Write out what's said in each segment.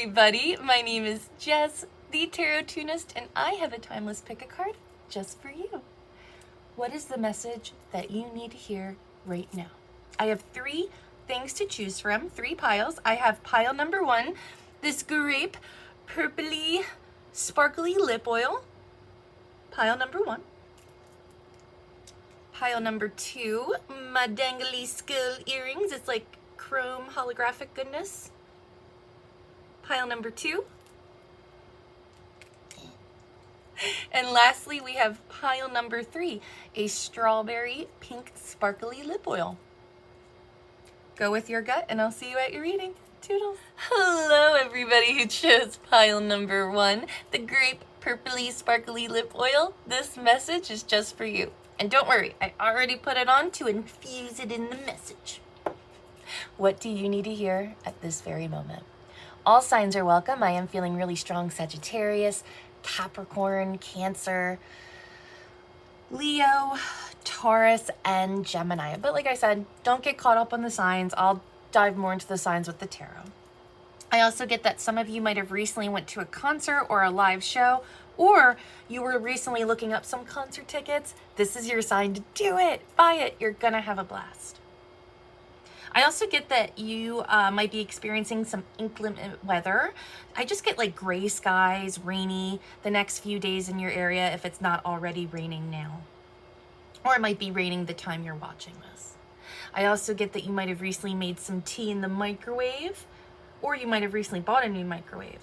everybody, my name is Jess, the Tarot Tunist, and I have a timeless pick a card just for you. What is the message that you need to hear right now? I have 3 things to choose from, 3 piles. I have pile number 1, this grape purpley sparkly lip oil. Pile number 1. Pile number 2, my dangly skull earrings. It's like chrome holographic goodness. Pile number 2. And lastly, we have pile number 3, a strawberry pink sparkly lip oil. Go with your gut and I'll see you at your reading. Toodles. Hello everybody who chose pile number 1, the grape purpley sparkly lip oil. This message is just for you. And don't worry, I already put it on to infuse it in the message. What do you need to hear at this very moment? All signs are welcome. I am feeling really strong Sagittarius, Capricorn, Cancer, Leo, Taurus, and Gemini. But like I said, don't get caught up on the signs. I'll dive more into the signs with the tarot. I also get that some of you might have recently went to a concert or a live show, or you were recently looking up some concert tickets. This is your sign to do it. Buy it. You're gonna have a blast. I also get that you might be experiencing some inclement weather. I just get like gray skies, rainy the next few days in your area if it's not already raining now. Or it might be raining the time you're watching this. I also get that you might have recently made some tea in the microwave, or you might have recently bought a new microwave.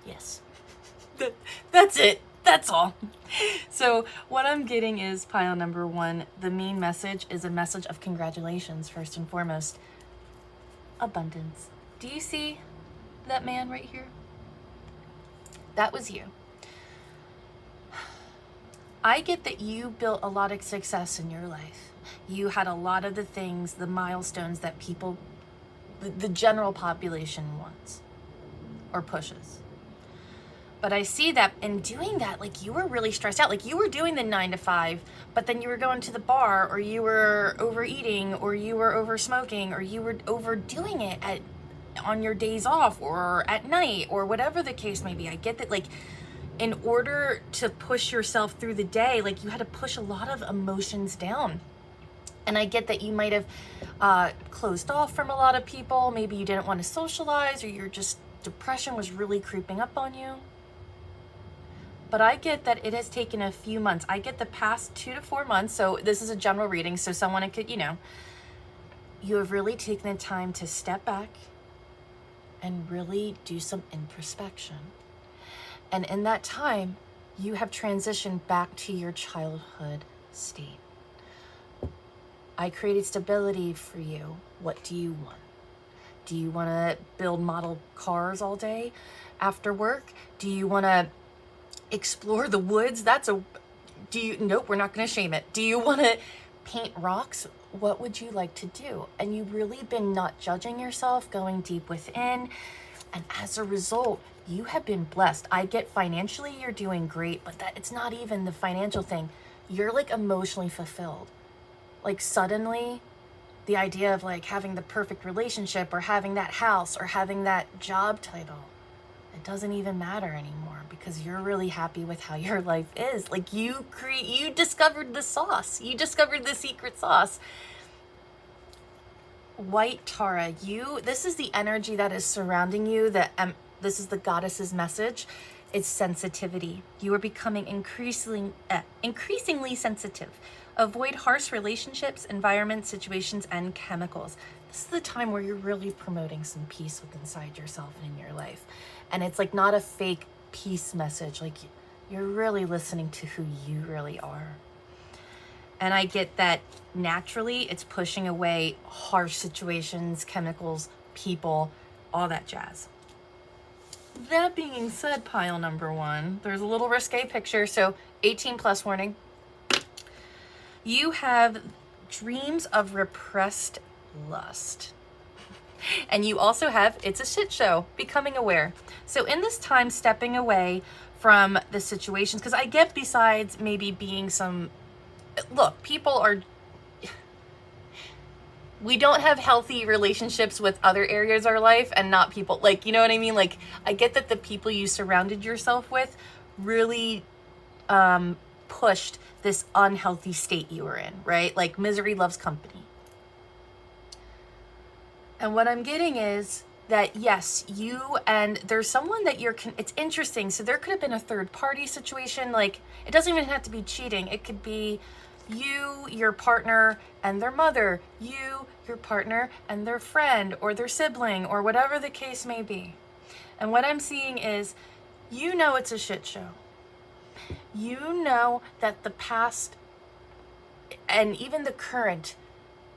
Yes. That's it. That's all. So what I'm getting is pile number 1. The main message is a message of congratulations, first and foremost. Abundance. Do you see that man right here? That was you. I get that you built a lot of success in your life. You had a lot of the things, the milestones that people, the general population wants or pushes. But I see that in doing that, like you were really stressed out. Like you were doing the 9 to 5, but then you were going to the bar, or you were overeating, or you were over smoking, or you were overdoing it on your days off or at night or whatever the case may be. I get that, like, in order to push yourself through the day, like you had to push a lot of emotions down. And I get that you might have closed off from a lot of people. Maybe you didn't want to socialize, or you're just, depression was really creeping up on you. But I get that it has taken a few months. I get the past 2 to 4 months. So this is a general reading. So someone could, you have really taken the time to step back and really do some introspection. And in that time, you have transitioned back to your childhood state. I created stability for you. What do you want? Do you want to build model cars all day after work? Do you want to explore the woods? Nope, we're not going to shame it. Do you want to paint rocks? What would you like to do? And you've really been not judging yourself, going deep within. And as a result, you have been blessed. I get financially, you're doing great, but it's not even the financial thing. You're like emotionally fulfilled. Like suddenly the idea of like having the perfect relationship or having that house or having that job title, it doesn't even matter anymore because you're really happy with how your life is. Like you discovered the sauce. You discovered the secret sauce. White Tara, this is the energy that is surrounding you. This is the goddess's message. It's sensitivity. You are becoming increasingly sensitive. Avoid harsh relationships, environments, situations, and chemicals. This is the time where you're really promoting some peace within inside yourself and in your life. And it's like not a fake peace message. Like you're really listening to who you really are. And I get that naturally it's pushing away harsh situations, chemicals, people, all that jazz. That being said, pile number 1, there's a little risque picture. So 18 plus warning. You have dreams of repressed lust. And you also have, it's a shit show, becoming aware. So in this time, stepping away from the situations, because I get besides maybe being some, look, people are, we don't have healthy relationships with other areas of our life and not people. Like, you know what I mean? Like, I get that the people you surrounded yourself with really pushed this unhealthy state you were in, right? Like, misery loves company. And what I'm getting is that, yes, you and there's someone that it's interesting. So there could have been a third party situation. Like, it doesn't even have to be cheating. It could be you, your partner, and their mother, you, your partner, and their friend, or their sibling, or whatever the case may be. And what I'm seeing is, you know it's a shit show. You know that the past and even the current,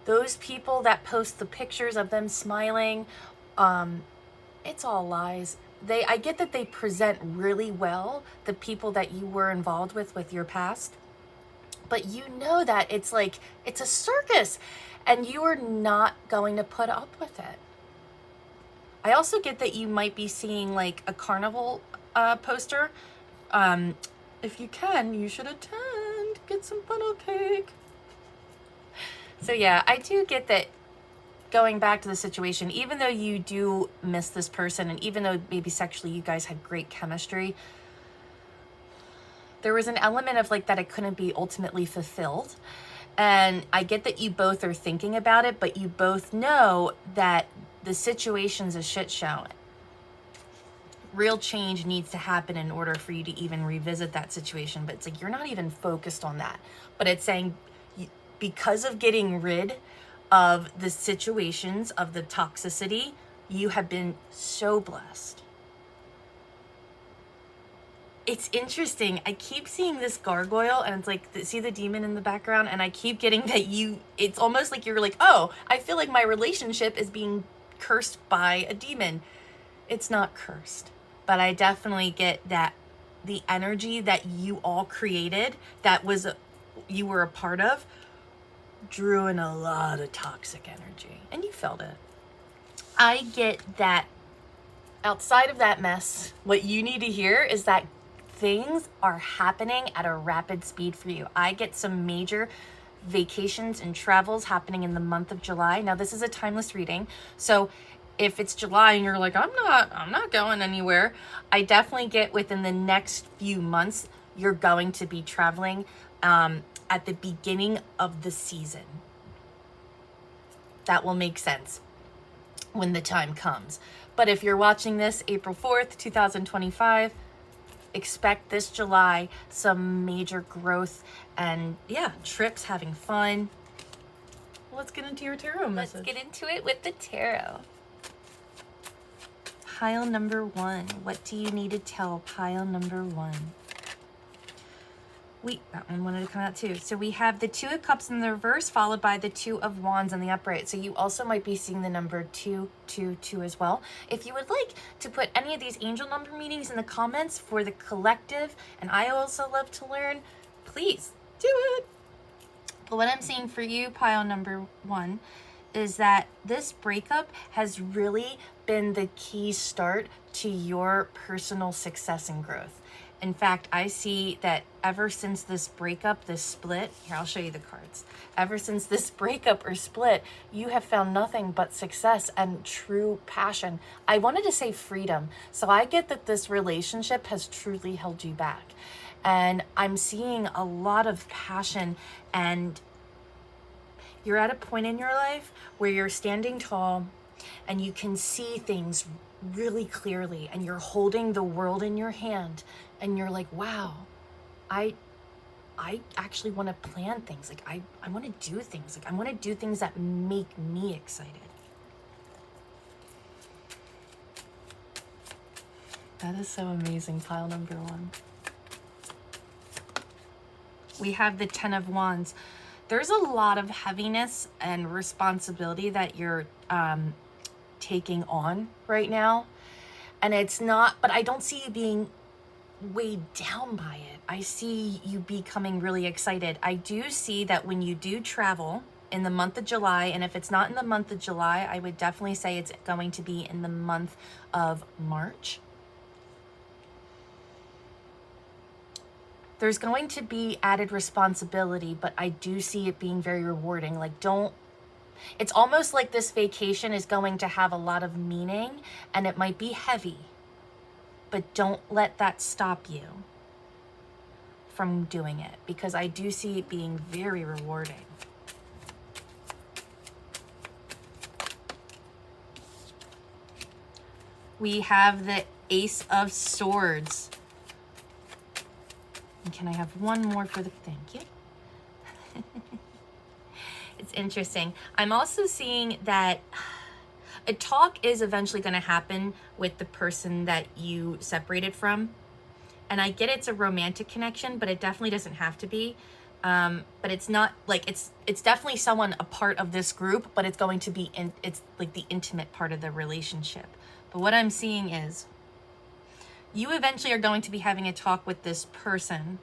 those people that post the pictures of them smiling, it's all lies. I get that they present really well the people that you were involved with your past, but you know that it's like, it's a circus and you are not going to put up with it. I also get that you might be seeing like a carnival poster. If you can, you should attend, get some funnel cake. So yeah, I do get that. Going back to the situation, even though you do miss this person, and even though maybe sexually you guys had great chemistry, there was an element of like that it couldn't be ultimately fulfilled. And I get that you both are thinking about it, but you both know that the situation's a shit show. Real change needs to happen in order for you to even revisit that situation. But it's like, you're not even focused on that. But it's saying, because of getting rid of the situations, of the toxicity, you have been so blessed. It's interesting. I keep seeing this gargoyle, and it's like, see the demon in the background, and I keep getting that it's almost like you're like, oh, I feel like my relationship is being cursed by a demon. It's not cursed, but I definitely get that the energy that you all created, you were a part of, drew in a lot of toxic energy, and you felt it. I get that outside of that mess, what you need to hear is that things are happening at a rapid speed for you. I get some major vacations and travels happening in the month of July. Now, this is a timeless reading, so if it's July and you're like, I'm not going anywhere, I definitely get within the next few months, you're going to be traveling at the beginning of the season. That will make sense when the time comes. But if you're watching this April 4th, 2025, expect this July some major growth and trips, having fun. Let's get into your tarot message. Let's get into it with the tarot. Pile number 1. What do you need to tell pile number 1? That one wanted to come out too. So we have the 2 of Cups in the reverse, followed by the 2 of Wands in the upright. So you also might be seeing the number 222 as well. If you would like to put any of these angel number meanings in the comments for the collective, and I also love to learn, please do it. But what I'm seeing for you, pile number 1, is that this breakup has really been the key start to your personal success and growth. In fact, I see that ever since this breakup, this split, here, I'll show you the cards. Ever since this breakup or split, you have found nothing but success and true passion. I wanted to say freedom. So I get that this relationship has truly held you back. And I'm seeing a lot of passion, and you're at a point in your life where you're standing tall and you can see things really clearly, and you're holding the world in your hand, and you're like, wow, I actually want to plan things. Like, I want to do things. Like, I want to do things that make me excited. That is so amazing, pile number 1. We have the 10 of Wands. There's a lot of heaviness and responsibility that you're taking on right now. And it's not, but I don't see you being weighed down by it. I see you becoming really excited. I do see that when you do travel in the month of July, and if it's not in the month of July, I would definitely say it's going to be in the month of March. There's going to be added responsibility, but I do see it being very rewarding. Like, don't It's almost like this vacation is going to have a lot of meaning, and it might be heavy, but don't let that stop you from doing it, because I do see it being very rewarding. We have the Ace of Swords. And can I have one more for the thank you? It's interesting. I'm also seeing that a talk is eventually going to happen with the person that you separated from. And I get it's a romantic connection, but it definitely doesn't have to be. But it's not like it's definitely someone a part of this group, but it's going to be it's like the intimate part of the relationship. But what I'm seeing is you eventually are going to be having a talk with this person.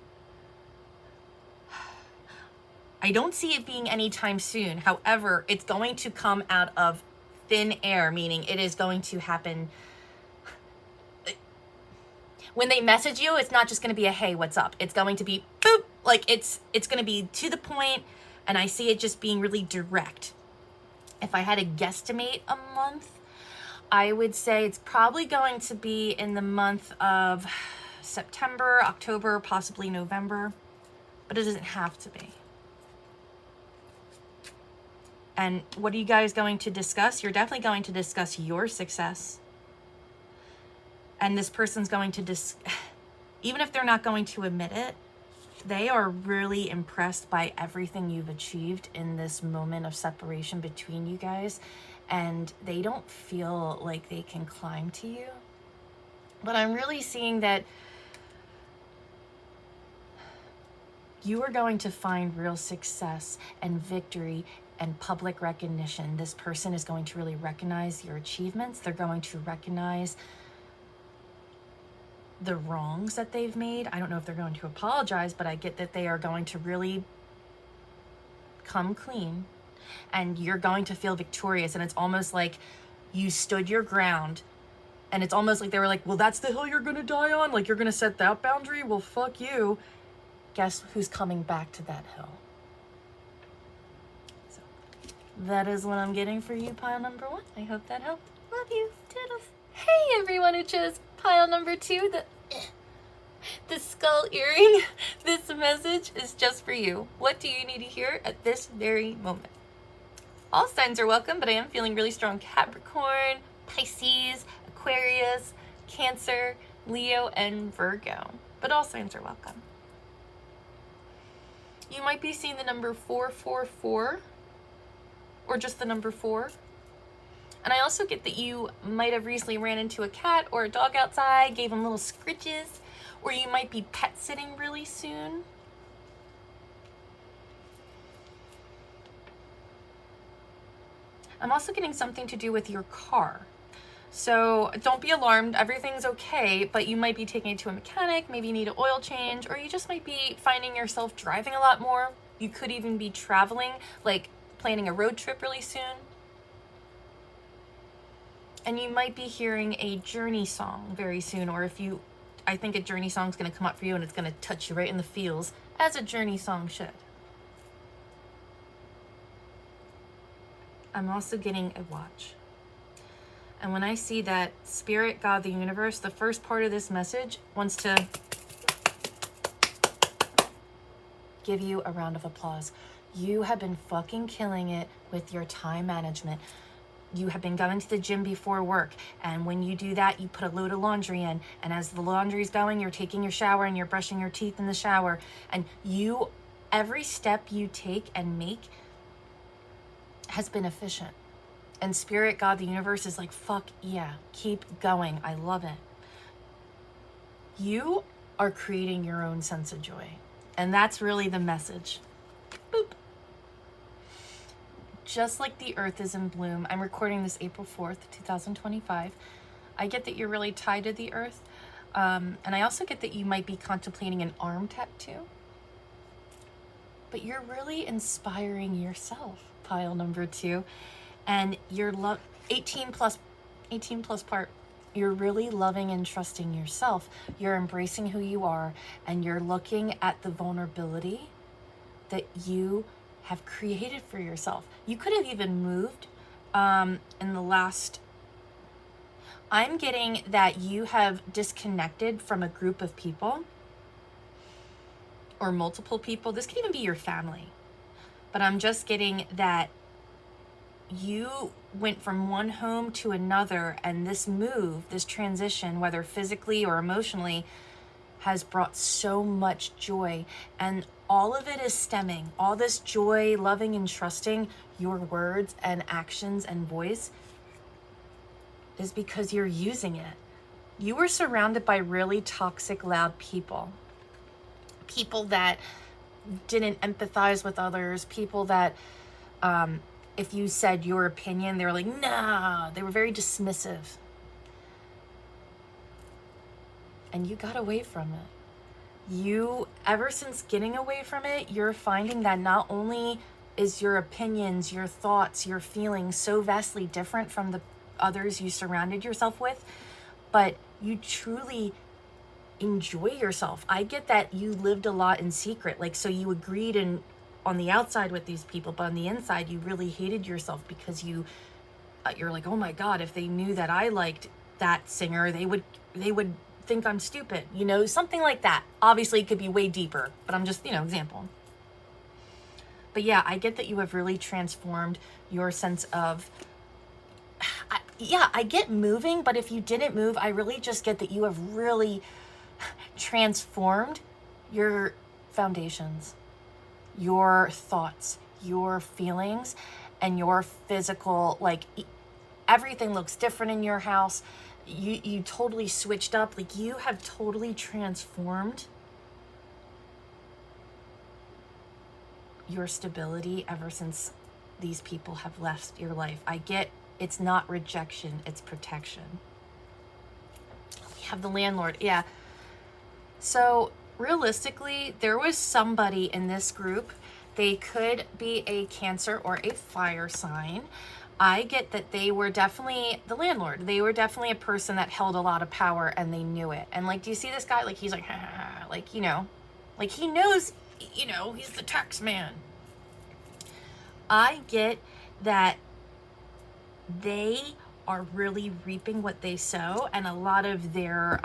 I don't see it being anytime soon. However, it's going to come out of thin air, meaning it is going to happen. When they message you, it's not just going to be a, hey, what's up? It's going to be, boop, like it's going to be to the point, and I see it just being really direct. If I had to guesstimate a month, I would say it's probably going to be in the month of September, October, possibly November, but it doesn't have to be. And what are you guys going to discuss? You're definitely going to discuss your success. And this person's going to even if they're not going to admit it, they are really impressed by everything you've achieved in this moment of separation between you guys. And they don't feel like they can climb to you. But I'm really seeing that you are going to find real success and victory and public recognition. This person is going to really recognize your achievements. They're going to recognize the wrongs that they've made. I don't know if they're going to apologize, but I get that they are going to really come clean, and you're going to feel victorious. And it's almost like you stood your ground, and it's almost like they were like, well, that's the hill you're going to die on. Like, you're going to set that boundary. Well, fuck you. Guess who's coming back to that hill? So that is what I'm getting for you, pile number 1. I hope that helped. Love you. Toodles. Hey, everyone who chose pile number 2, the skull earring. This message is just for you. What do you need to hear at this very moment? All signs are welcome, but I am feeling really strong Capricorn, Pisces, Aquarius, Cancer, Leo, and Virgo. But all signs are welcome. You might be seeing the number 444, or just the number 4. And I also get that you might have recently ran into a cat or a dog outside, gave them little scritches, or you might be pet sitting really soon. I'm also getting something to do with your car. So don't be alarmed, everything's okay, but you might be taking it to a mechanic, maybe you need an oil change, or you just might be finding yourself driving a lot more. You could even be traveling, like planning a road trip really soon. And you might be hearing a journey song very soon, or I think a journey song is going to come up for you and it's going to touch you right in the feels, as a journey song should. I'm also getting a watch. And when I see that Spirit, God, the universe, the first part of this message wants to give you a round of applause. You have been fucking killing it with your time management. You have been going to the gym before work, and when you do that, you put a load of laundry in, and as the laundry's going, you're taking your shower and you're brushing your teeth in the shower, and every step you take and make has been efficient. And Spirit, God, the universe is like, fuck yeah, keep going. I love it. You are creating your own sense of joy, and that's really the message. Boop. Just like the earth is in bloom, I'm recording this April 4th, 2025. I get that you're really tied to the earth. And I also get that you might be contemplating an arm tattoo. But you're really inspiring yourself, pile number 2. And you're 18 plus part. You're really loving and trusting yourself. You're embracing who you are, and you're looking at the vulnerability that you have created for yourself. You could have even moved in the last. I'm getting that you have disconnected from a group of people or multiple people. This could even be your family. But I'm just getting that you went from one home to another, and this move, this transition, whether physically or emotionally, has brought so much joy. And all of it is stemming, all this joy, loving and trusting your words and actions and voice is because you're using it. You were surrounded by really toxic, loud people. People that didn't empathize with others, people that if you said your opinion, they were like, nah, they were very dismissive. And you got away from it. You, ever since getting away from it, you're finding that not only is your opinions, your thoughts, your feelings so vastly different from the others you surrounded yourself with, but you truly enjoy yourself. I get that you lived a lot in secret. Like, so you agreed on the outside with these people, but on the inside, you really hated yourself because you're like, oh my God, if they knew that I liked that singer, they would think I'm stupid, something like that. Obviously it could be way deeper, but I'm just, example. But yeah, I get that you have really transformed your sense of, I get moving, but if you didn't move, I really just get that you have really transformed your foundations, your thoughts, your feelings, and your physical, like everything looks different in your house. You totally switched up. Like, you have totally transformed your stability ever since these people have left your life. I get it's not rejection, it's protection. We have the landlord. Yeah. So realistically, there was somebody in this group. They could be a Cancer or a fire sign. I get that they were definitely the landlord. They were definitely a person that held a lot of power, and they knew it. And like, do you see this guy? Like, he's like, like, like he knows, he's the tax man. I get that they are really reaping what they sow, and a lot of their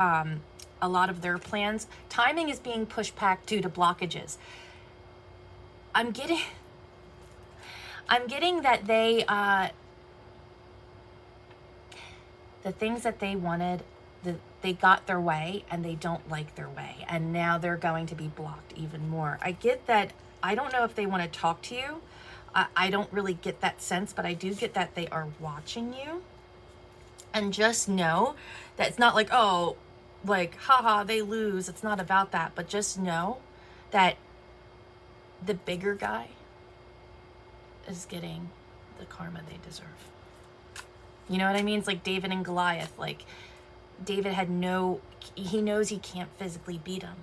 plans, timing is being pushed back due to blockages. I'm getting that they, the things that they wanted, they got their way, and they don't like their way. And now they're going to be blocked even more. I get that. I don't know if they want to talk to you. I don't really get that sense, but I do get that they are watching you. And just know that it's not like, oh, like, haha, they lose. It's not about that. But just know that the bigger guy is getting the karma they deserve. You know what I mean? It's like David and Goliath. Like, David he knows he can't physically beat him.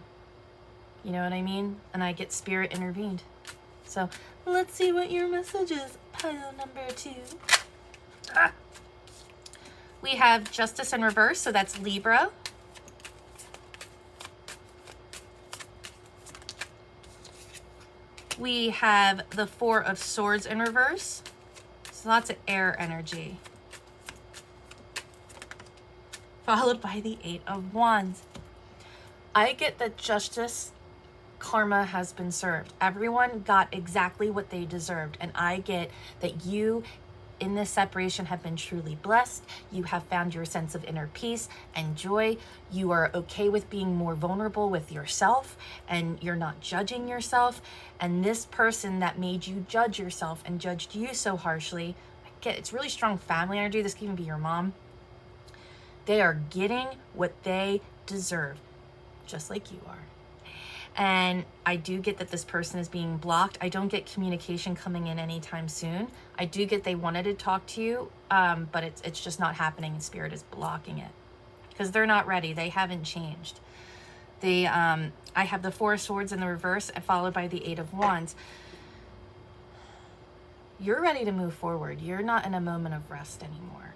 You know what I mean? And I get spirit intervened. So let's see what your message is. Pile number 2. We have Justice in reverse, so that's Libra. We have the 4 of Swords in reverse. So lots of air energy. Followed by the 8 of Wands. I get that justice, karma has been served. Everyone got exactly what they deserved. And I get that you in this separation have been truly blessed. You have found your sense of inner peace and joy. You are okay with being more vulnerable with yourself, and you're not judging yourself. And this person that made you judge yourself and judged you so harshly, I get it's really strong family energy. This can even be your mom. They are getting what they deserve, just like you are. And I do get that this person is being blocked. I don't get communication coming in anytime soon. I do get they wanted to talk to you, but it's just not happening, and Spirit is blocking it because they're not ready. They haven't changed. I have the 4 of Swords in the reverse, followed by the 8 of Wands. You're ready to move forward. You're not in a moment of rest anymore.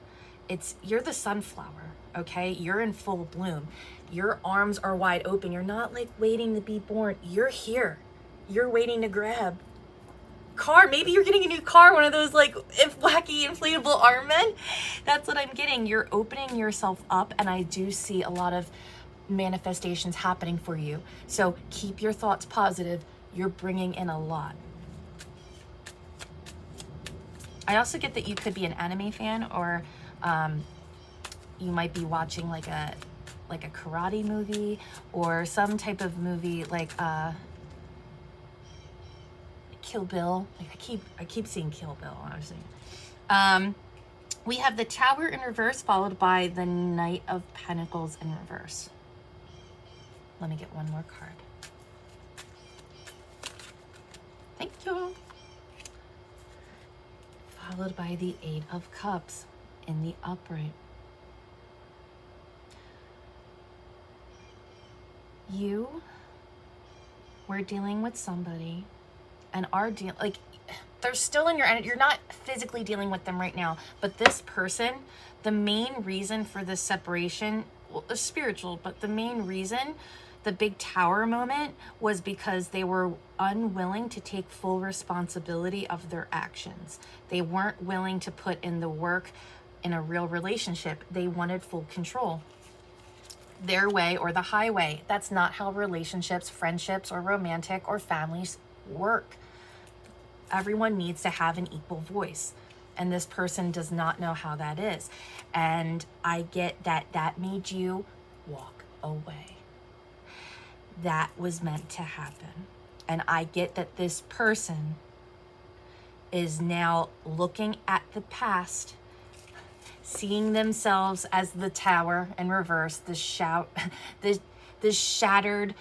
You're the sunflower, okay? You're in full bloom. Your arms are wide open. You're not like waiting to be born. You're here. You're waiting to grab car. Maybe you're getting a new car, one of those like wacky inflatable arm men. That's what I'm getting. You're opening yourself up, and I do see a lot of manifestations happening for you. So keep your thoughts positive. You're bringing in a lot. I also get that you could be an anime fan, or you might be watching like a karate movie, or some type of movie like Kill Bill. Like I keep seeing Kill Bill, honestly. We have the Tower in reverse, followed by the Knight of Pentacles in reverse. Let me get one more card. Thank you. Followed by the Eight of Cups in the upright. You were dealing with somebody and are dealing, like, they're still in your energy. You're not physically dealing with them right now, but this person, the main reason for this separation, well, it's spiritual, but the main reason, the big tower moment, was because they were unwilling to take full responsibility of their actions. They weren't willing to put in the work in a real relationship. They wanted full control. Their way or the highway. That's not how relationships, friendships, or romantic or families work. Everyone needs to have an equal voice. And this person does not know how that is. And I get that that made you walk away. That was meant to happen. And I get that this person is now looking at the past, seeing themselves as the tower in reverse, the shattered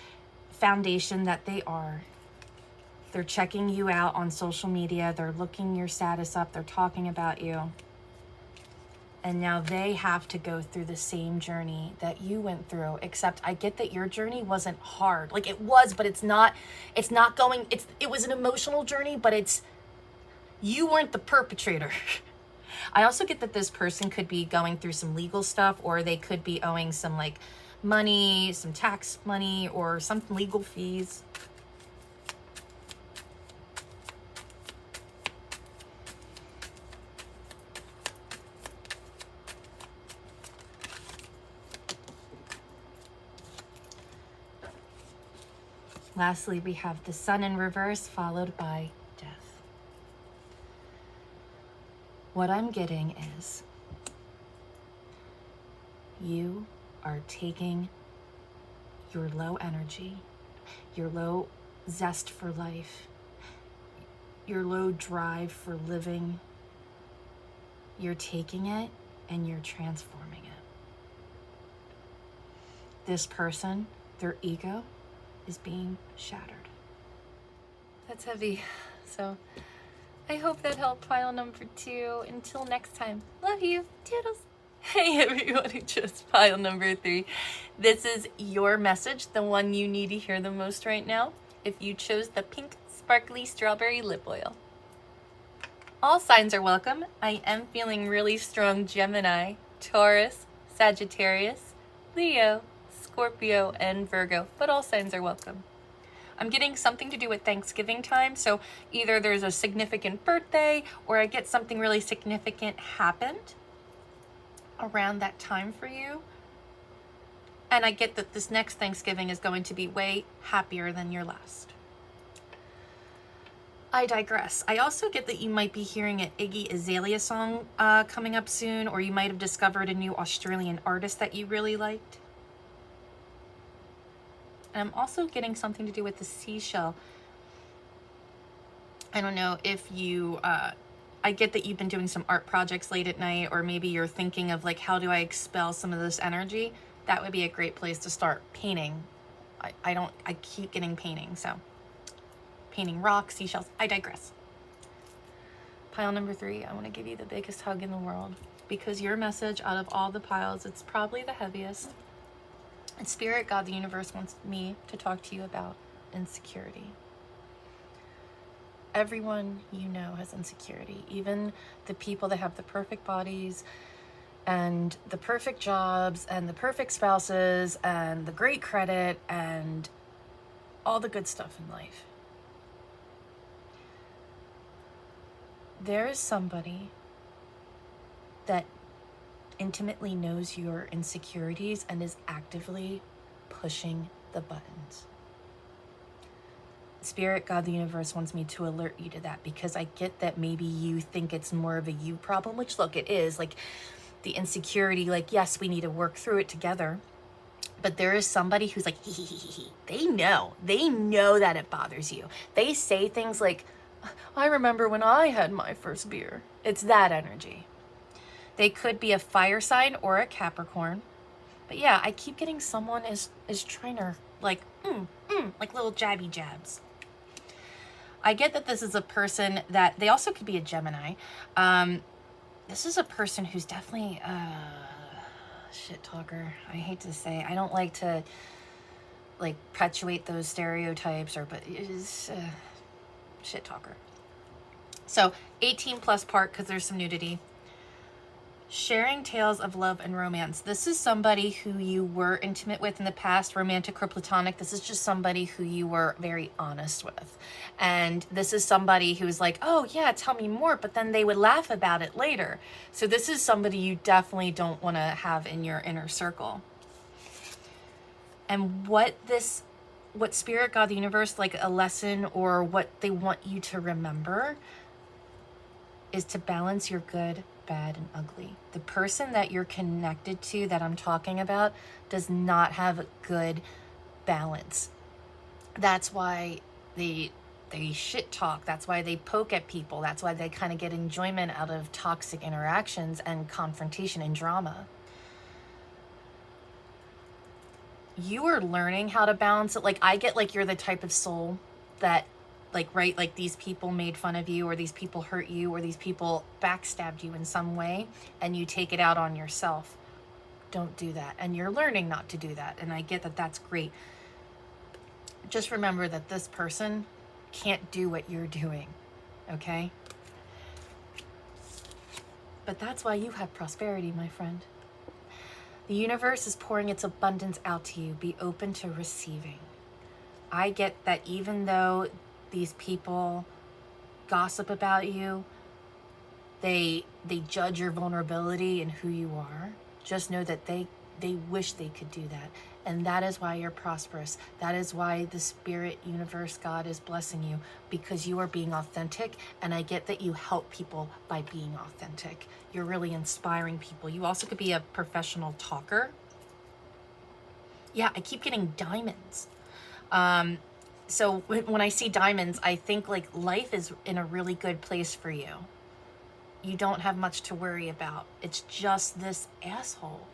foundation that they are. They're checking you out on social media. They're looking your status up. They're talking about you. And now they have to go through the same journey that you went through, except I get that your journey wasn't hard. Like, it was, but it was an emotional journey, but you weren't the perpetrator. I also get that this person could be going through some legal stuff, or they could be owing some like money, some tax money, or some legal fees. Lastly, we have the Sun in reverse, followed by death. What I'm getting is you are taking your low energy, your low zest for life, your low drive for living. You're taking it and you're transforming it. This person, their ego, is being shattered. That's heavy. So I hope that helped pile number 2. Until next time, love you. Toodles. Hey everyone who chose pile number 3. This is your message, the one you need to hear the most right now, if you chose the pink sparkly strawberry lip oil. All signs are welcome. I am feeling really strong Gemini, Taurus, Sagittarius, Leo, Scorpio, and Virgo, but all signs are welcome. I'm getting something to do with Thanksgiving time, so either there's a significant birthday or I get something really significant happened around that time for you. And I get that this next Thanksgiving is going to be way happier than your last. I digress. I also get that you might be hearing an Iggy Azalea song coming up soon, or you might have discovered a new Australian artist that you really liked. And I'm also getting something to do with the seashell. I don't know if you, I get that you've been doing some art projects late at night, or maybe you're thinking of like, how do I expel some of this energy? That would be a great place to start. Painting. I keep getting painting, so painting rocks, seashells. I digress. Pile number 3, I want to give you the biggest hug in the world, because your message out of all the piles, it's probably the heaviest. And Spirit, God, the universe wants me to talk to you about insecurity. Everyone you know has insecurity, even the people that have the perfect bodies and the perfect jobs and the perfect spouses and the great credit and all the good stuff in life. there is somebody that intimately knows your insecurities and is actively pushing the buttons. Spirit, God, the universe wants me to alert you to that, because I get that maybe you think it's more of a you problem, which, look, it is. Like, the insecurity, like, yes, we need to work through it together. But there is somebody who's like, they know that it bothers you. They say things like, I remember when I had my first beer. It's that energy. They could be a fire sign or a Capricorn. But yeah, I keep getting someone is trying to, like, like little jabby jabs. I get that this is a person that, they also could be a Gemini. This is a person who's definitely shit talker. I hate to say, I don't like to like perpetuate those stereotypes, but it is shit talker. So 18 plus part, because there's some nudity. Sharing tales of love and romance. This is somebody who you were intimate with in the past, romantic or platonic. This is just somebody who you were very honest with. And this is somebody who's like, oh yeah, tell me more, but then they would laugh about it later. So this is somebody you definitely don't want to have in your inner circle. And what Spirit, God, the universe, like a lesson or what they want you to remember is to balance your good, bad, and ugly. The person that you're connected to, that I'm talking about, does not have a good balance. That's why they shit talk. That's why they poke at people. That's why they kind of get enjoyment out of toxic interactions and confrontation and drama. You are learning how to balance it. Like, I get like you're the type of soul that, like, right, like these people made fun of you, or these people hurt you, or these people backstabbed you in some way, and you take it out on yourself. Don't do that. And you're learning not to do that. And I get that that's great. Just remember that this person can't do what you're doing, okay? But that's why you have prosperity, my friend. The universe is pouring its abundance out to you. Be open to receiving. I get that even though these people gossip about you, they judge your vulnerability and who you are, just know that they wish they could do that. And that is why you're prosperous. That is why the Spirit, universe, God is blessing you, because you are being authentic. And I get that you help people by being authentic. You're really inspiring people. You also could be a professional talker. Yeah, I keep getting diamonds. So when I see diamonds, I think like life is in a really good place for you. You don't have much to worry about. It's just this asshole.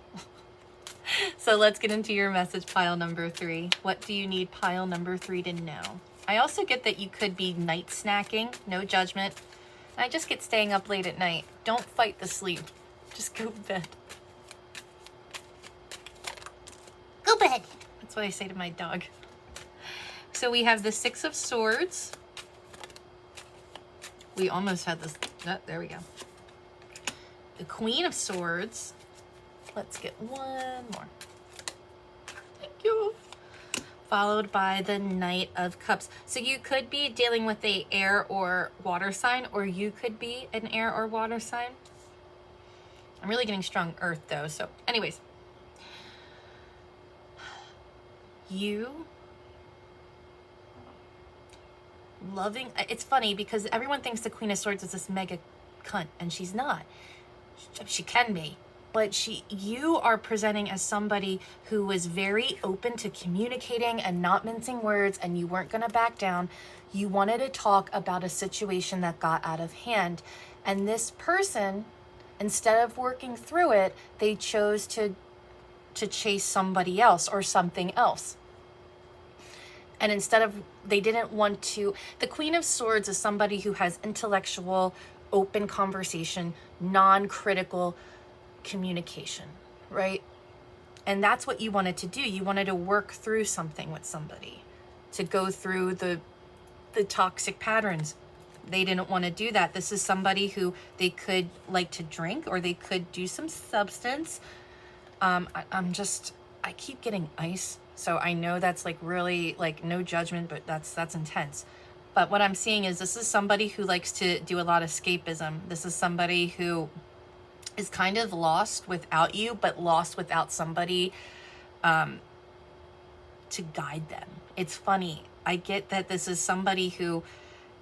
So let's get into your message, pile number 3. What do you need pile number 3 to know? I also get that you could be night snacking, no judgment. I just get staying up late at night. Don't fight the sleep. Just go to bed. Go bed. That's what I say to my dog. So we have the 6 of Swords. We almost had this. Oh, there we go. The Queen of Swords. Let's get one more. Thank you. Followed by the Knight of Cups. So you could be dealing with a air or water sign, or you could be an air or water sign. I'm really getting strong earth though. So anyways, you loving, it's funny because everyone thinks the Queen of Swords is this mega cunt, and she's not. She can be. But you are presenting as somebody who was very open to communicating and not mincing words, and you weren't going to back down. You wanted to talk about a situation that got out of hand. And this person, instead of working through it, they chose to chase somebody else or something else. And instead of, they didn't want to, the Queen of Swords is somebody who has intellectual, open conversation, non-critical communication, right? And that's what you wanted to do. You wanted to work through something with somebody, to go through the toxic patterns. They didn't want to do that. This is somebody who they could like to drink, or they could do some substance. I keep getting ice. So I know that's like really like no judgment, but that's intense. But what I'm seeing is this is somebody who likes to do a lot of escapism. This is somebody who is kind of lost without you, but lost without somebody to guide them. It's funny. I get that this is somebody who,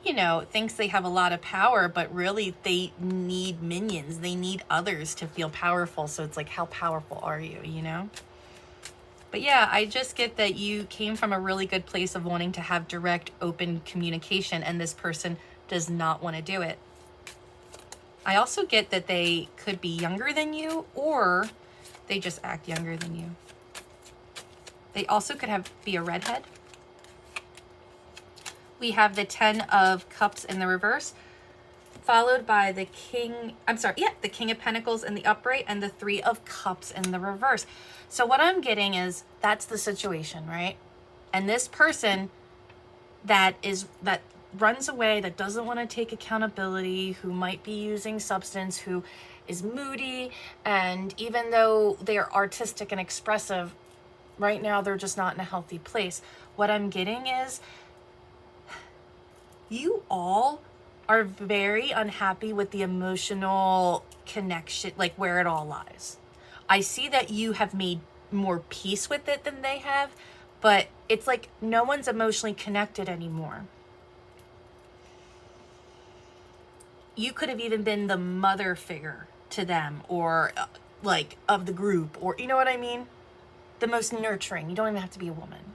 you know, thinks they have a lot of power, but really they need minions. They need others to feel powerful. So it's like, how powerful are you, you know? But yeah, I just get that you came from a really good place of wanting to have direct, open communication, and this person does not want to do it. I also get that they could be younger than you, or they just act younger than you. They also could be a redhead. We have the 10 of Cups in the reverse, followed by the King, the King of Pentacles in the upright, and the 3 of Cups in the reverse. So what I'm getting is that's the situation, right? And this person that runs away, that doesn't want to take accountability, who might be using substance, who is moody, and even though they're artistic and expressive, right now they're just not in a healthy place. What I'm getting is you all are very unhappy with the emotional connection, like where it all lies. I see that you have made more peace with it than they have, but it's like no one's emotionally connected anymore. You could have even been the mother figure to them, or like of the group, or you know what I mean? The most nurturing. You don't even have to be a woman.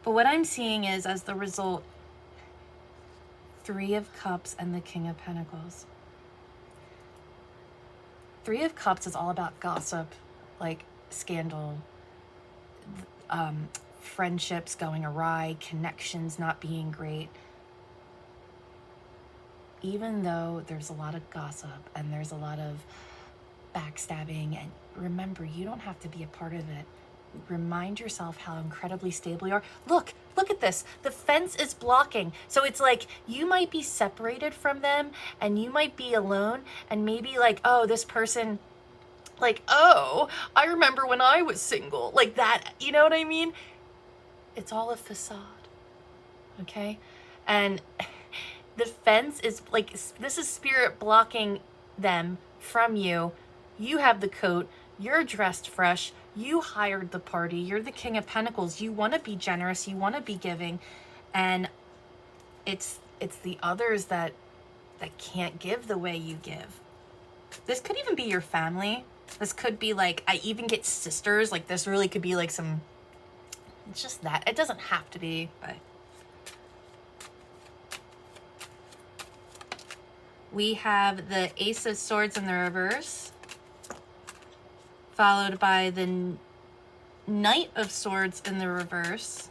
But what I'm seeing is, as the result, 3 of Cups and the King of Pentacles. 3 of Cups is all about gossip, like scandal, friendships going awry, connections not being great. Even though there's a lot of gossip and there's a lot of backstabbing, and remember, you don't have to be a part of it. Remind yourself how incredibly stable you are. Look at this. The fence is blocking. So it's like you might be separated from them, and you might be alone, and maybe like, oh, this person, like, oh, I remember when I was single, like that, you know what I mean? It's all a facade, okay? And the fence is like, this is spirit blocking them from you. You have the coat, you're dressed fresh, you hired the party, you're the King of Pentacles, you want to be generous, you want to be giving, and it's the others that can't give the way you give. This could even be your family. This could be like, I even get sisters, like this really could be like some, it's just that. It doesn't have to be, but we have the Ace of Swords in the reverse, followed by the Knight of Swords in the reverse,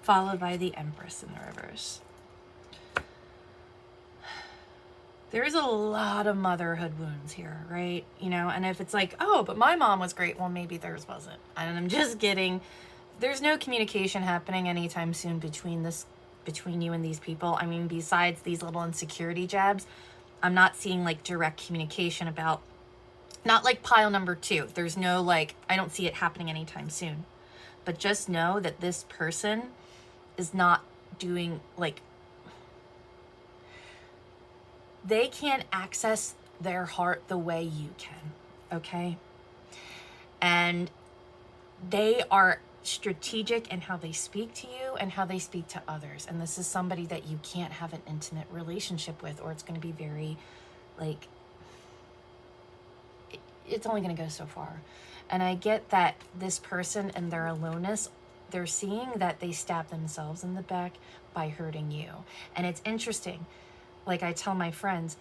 followed by the Empress in the reverse. There's a lot of motherhood wounds here, right? You know, and if it's like, oh, but my mom was great, well, maybe theirs wasn't. And I'm just kidding. There's no communication happening anytime soon between you and these people. I mean, besides these little insecurity jabs, I'm not seeing like direct communication about, not like pile number 2. There's no like, I don't see it happening anytime soon. But just know that this person is not doing like, they can't access their heart the way you can, okay? And they are strategic in how they speak to you and how they speak to others. And this is somebody that you can't have an intimate relationship with, or it's going to be very, like, it's only going to go so far. And I get that this person and their aloneness, they're seeing that they stab themselves in the back by hurting you. And it's interesting. Like I tell my friends,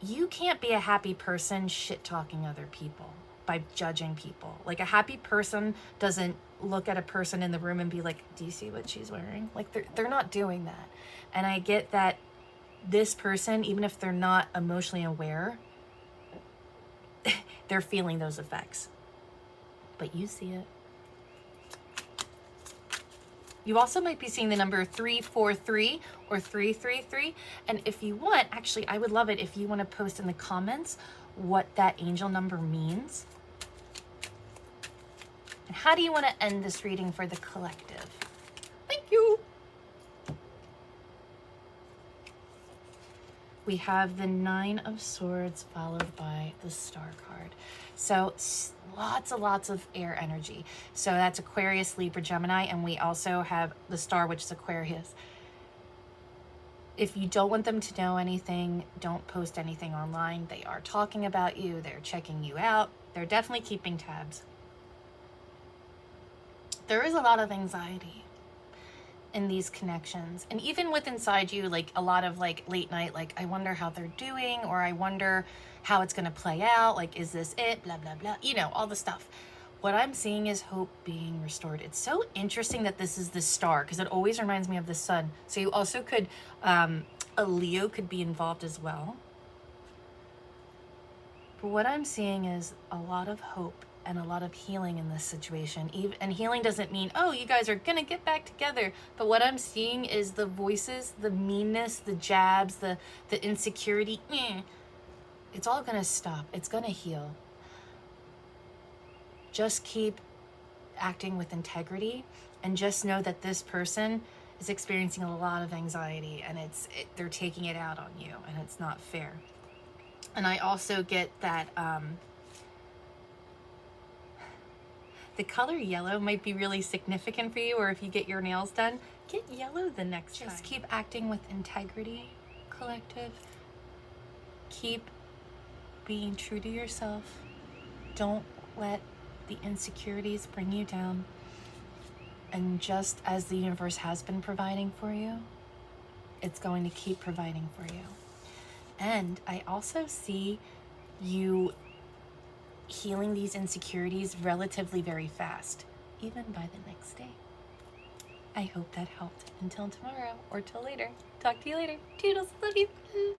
you can't be a happy person shit-talking other people by judging people. Like a happy person doesn't look at a person in the room and be like, do you see what she's wearing? Like they're not doing that. And I get that this person, even if they're not emotionally aware, they're feeling those effects. But you see it. You also might be seeing the number 343 or 333. And if you want, actually, I would love it if you want to post in the comments what that angel number means. And how do you want to end this reading for the collective? Thank you. we have the Nine of Swords followed by the Star card. So lots of air energy. So that's Aquarius, Libra, Gemini, and we also have the Star, which is Aquarius. If you don't want them to know anything, don't post anything online. They are talking about you. They're checking you out. They're definitely keeping tabs. There is a lot of anxiety in these connections, and even with inside you, like a lot of like late night, like I wonder how they're doing, or I wonder how it's going to play out, like is this it, blah blah blah, you know, all the stuff. What I'm seeing is hope being restored. It's so interesting that this is the Star, because it always reminds me of the Sun. So you also could a Leo could be involved as well, but what I'm seeing is a lot of hope and a lot of healing in this situation. And healing doesn't mean, oh, you guys are gonna get back together. But what I'm seeing is the voices, the meanness, the jabs, the insecurity. It's all gonna stop. It's gonna heal. Just keep acting with integrity, and just know that this person is experiencing a lot of anxiety, and they're taking it out on you, and it's not fair. And I also get that the color yellow might be really significant for you, or if you get your nails done, get yellow the next time. Just keep acting with integrity, collective. Keep being true to yourself. Don't let the insecurities bring you down. And just as the universe has been providing for you, it's going to keep providing for you. And I also see you healing these insecurities relatively very fast, even by the next day. I hope that helped. Until tomorrow, or till later. Talk to you later. Toodles. Love you.